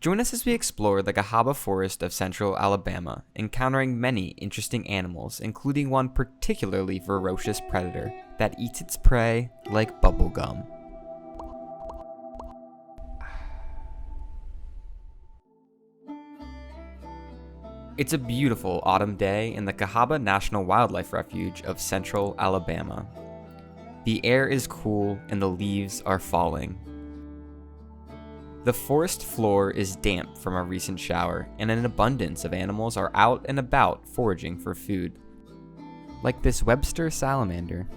Join us as we explore the Cahaba Forest of central Alabama, encountering many interesting animals, including one particularly ferocious predator that eats its prey like bubblegum. It's a beautiful autumn day in the Cahaba National Wildlife Refuge of central Alabama. The air is cool and the leaves are falling. The forest floor is damp from a recent shower, and an abundance of animals are out and about foraging for food, like this Webster Salamander.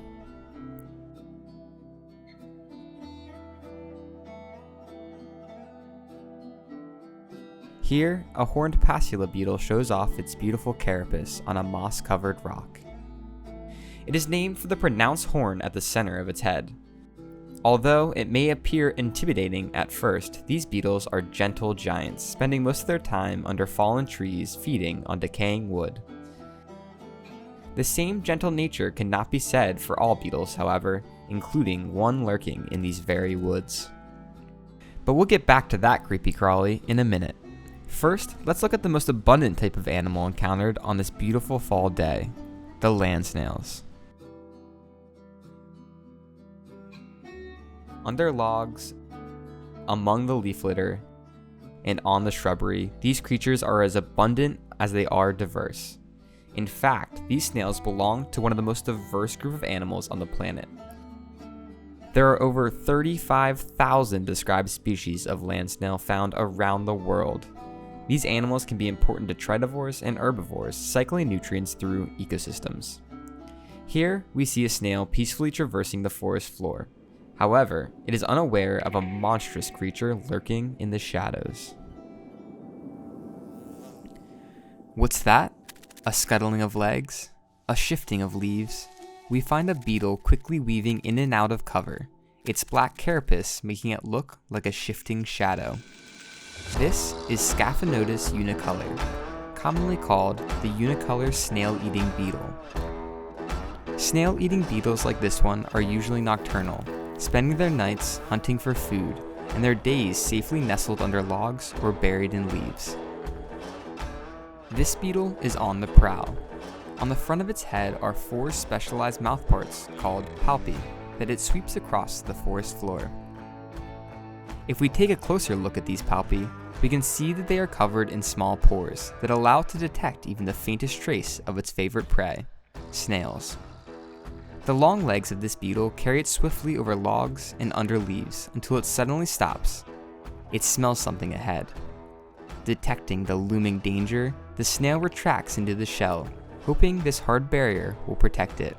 Here, a Horned Pasula Beetle shows off its beautiful carapace on a moss-covered rock. It is named for the pronounced horn at the center of its head. Although it may appear intimidating at first, these beetles are gentle giants, spending most of their time under fallen trees feeding on decaying wood. The same gentle nature cannot be said for all beetles, however, including one lurking in these very woods. But we'll get back to that creepy crawly in a minute. First, let's look at the most abundant type of animal encountered on this beautiful fall day, the land snails. Under logs, among the leaf litter, and on the shrubbery, these creatures are as abundant as they are diverse. In fact, these snails belong to one of the most diverse group of animals on the planet. There are over 35,000 described species of land snail found around the world. These animals can be important to tridivores and herbivores, cycling nutrients through ecosystems. Here, we see a snail peacefully traversing the forest floor. However, it is unaware of a monstrous creature lurking in the shadows. What's that? A scuttling of legs? A shifting of leaves? We find a beetle quickly weaving in and out of cover, its black carapace making it look like a shifting shadow. This is Snails unicolor, commonly called the Unicolor Snail-eating Beetle. Snail-eating beetles like this one are usually nocturnal, spending their nights hunting for food, and their days safely nestled under logs or buried in leaves. This beetle is on the prowl. On the front of its head are 4 specialized mouthparts called palpi that it sweeps across the forest floor. If we take a closer look at these palpi, we can see that they are covered in small pores that allow it to detect even the faintest trace of its favorite prey, snails. The long legs of this beetle carry it swiftly over logs and under leaves until it suddenly stops. It smells something ahead. Detecting the looming danger, the snail retracts into the shell, hoping this hard barrier will protect it.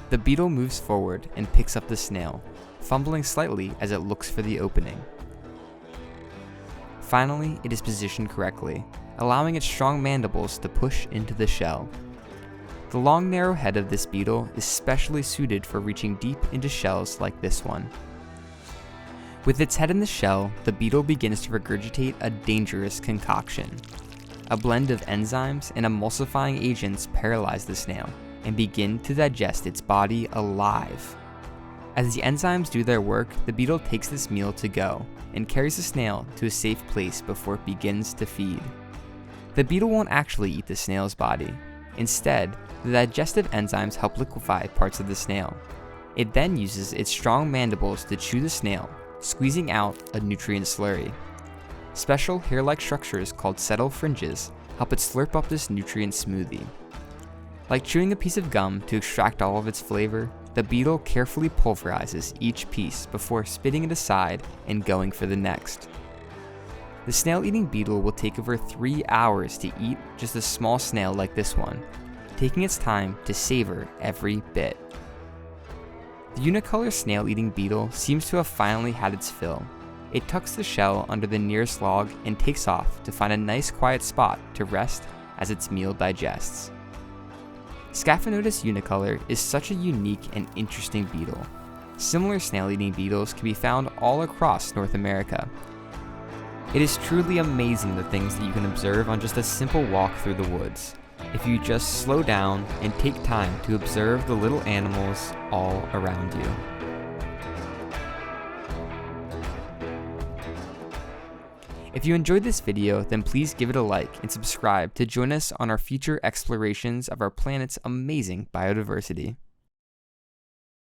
The beetle moves forward and picks up the snail, fumbling slightly as it looks for the opening. Finally, it is positioned correctly, allowing its strong mandibles to push into the shell. The long narrow head of this beetle is specially suited for reaching deep into shells like this one. With its head in the shell, the beetle begins to regurgitate a dangerous concoction. A blend of enzymes and emulsifying agents paralyze the snail and begin to digest its body alive. As the enzymes do their work, the beetle takes this meal to go and carries the snail to a safe place before it begins to feed. The beetle won't actually eat the snail's body. Instead, the digestive enzymes help liquefy parts of the snail. It then uses its strong mandibles to chew the snail, squeezing out a nutrient slurry. Special hair-like structures called settle fringes help it slurp up this nutrient smoothie. Like chewing a piece of gum to extract all of its flavor, the beetle carefully pulverizes each piece before spitting it aside and going for the next. The snail-eating beetle will take over 3 hours to eat just a small snail like this one, taking its time to savor every bit. The unicolor snail-eating beetle seems to have finally had its fill. It tucks the shell under the nearest log and takes off to find a nice quiet spot to rest as its meal digests. Snails unicolor is such a unique and interesting beetle. Similar snail-eating beetles can be found all across North America. It is truly amazing the things that you can observe on just a simple walk through the woods, if you just slow down and take time to observe the little animals all around you. If you enjoyed this video, then please give it a like and subscribe to join us on our future explorations of our planet's amazing biodiversity.